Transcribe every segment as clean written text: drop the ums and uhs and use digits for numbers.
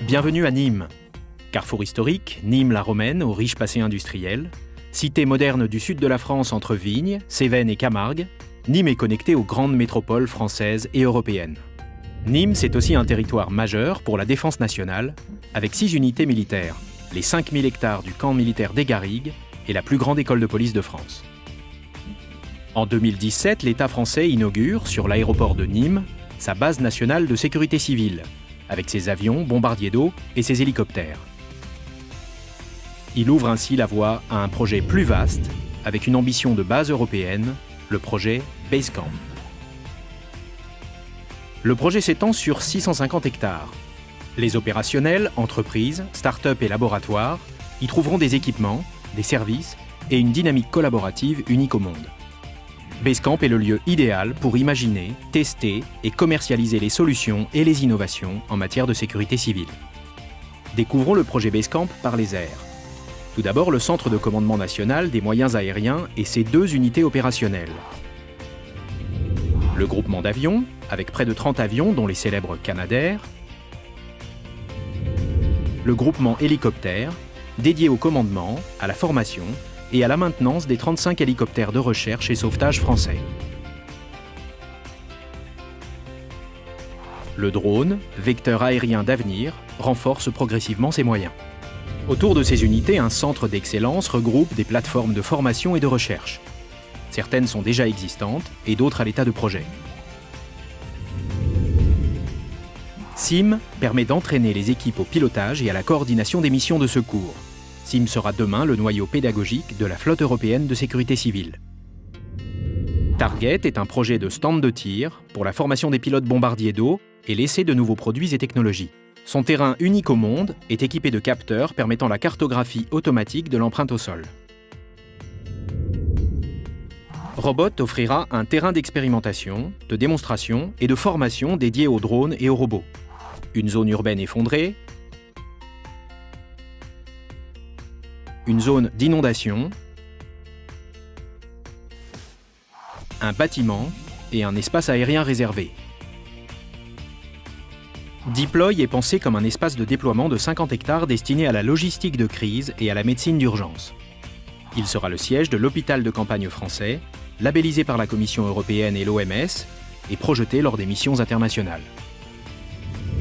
Bienvenue à Nîmes. Carrefour historique, Nîmes-la-Romaine au riche passé industriel. Cité moderne du sud de la France entre Vignes, Cévennes et Camargue, Nîmes est connectée aux grandes métropoles françaises et européennes. Nîmes, c'est aussi un territoire majeur pour la défense nationale, avec 6 unités militaires, les 5000 hectares du camp militaire des Garrigues et la plus grande école de police de France. En 2017, l'État français inaugure, sur l'aéroport de Nîmes, sa base nationale de sécurité civile, avec ses avions, bombardiers d'eau et ses hélicoptères. Il ouvre ainsi la voie à un projet plus vaste, avec une ambition de base européenne, le projet Basecamp. Le projet s'étend sur 650 hectares. Les opérationnels, entreprises, start-up et laboratoires y trouveront des équipements, des services et une dynamique collaborative unique au monde. Basecamp est le lieu idéal pour imaginer, tester et commercialiser les solutions et les innovations en matière de sécurité civile. Découvrons le projet Basecamp par les airs. Tout d'abord, le Centre de commandement national des moyens aériens et ses 2 unités opérationnelles. Le groupement d'avions, avec près de 30 avions dont les célèbres Canadair. Le groupement hélicoptère, dédié au commandement, à la formation et à la maintenance des 35 hélicoptères de recherche et sauvetage français. Le drone, vecteur aérien d'avenir, renforce progressivement ses moyens. Autour de ces unités, un centre d'excellence regroupe des plateformes de formation et de recherche. Certaines sont déjà existantes et d'autres à l'état de projet. SIM permet d'entraîner les équipes au pilotage et à la coordination des missions de secours. SIM sera demain le noyau pédagogique de la flotte européenne de sécurité civile. Target est un projet de stand de tir pour la formation des pilotes bombardiers d'eau et l'essai de nouveaux produits et technologies. Son terrain unique au monde est équipé de capteurs permettant la cartographie automatique de l'empreinte au sol. Robot offrira un terrain d'expérimentation, de démonstration et de formation dédié aux drones et aux robots. Une zone urbaine effondrée, une zone d'inondation, un bâtiment et un espace aérien réservé. Deploy est pensé comme un espace de déploiement de 50 hectares destiné à la logistique de crise et à la médecine d'urgence. Il sera le siège de l'hôpital de campagne français, labellisé par la Commission européenne et l'OMS et projeté lors des missions internationales.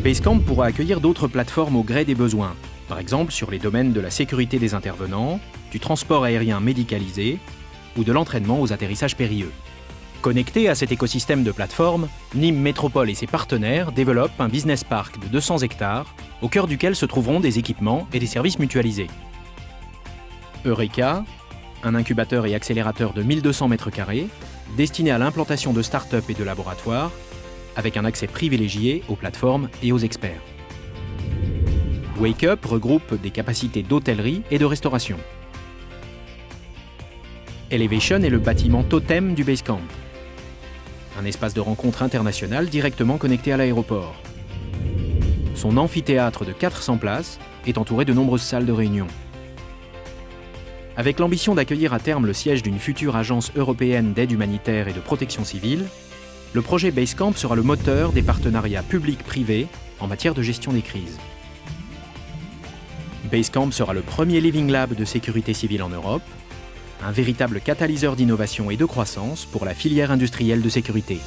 Basecamp pourra accueillir d'autres plateformes au gré des besoins, par exemple sur les domaines de la sécurité des intervenants, du transport aérien médicalisé ou de l'entraînement aux atterrissages périlleux. Connecté à cet écosystème de plateformes, Nîmes Métropole et ses partenaires développent un business park de 200 hectares, au cœur duquel se trouveront des équipements et des services mutualisés. Eureka, un incubateur et accélérateur de 1200 m², destiné à l'implantation de start-up et de laboratoires, avec un accès privilégié aux plateformes et aux experts. Wake Up regroupe des capacités d'hôtellerie et de restauration. Elevation est le bâtiment totem du Basecamp, un espace de rencontre international directement connecté à l'aéroport. Son amphithéâtre de 400 places est entouré de nombreuses salles de réunion. Avec l'ambition d'accueillir à terme le siège d'une future agence européenne d'aide humanitaire et de protection civile, le projet Basecamp sera le moteur des partenariats publics-privés en matière de gestion des crises. Basecamp sera le premier Living Lab de sécurité civile en Europe, un véritable catalyseur d'innovation et de croissance pour la filière industrielle de sécurité.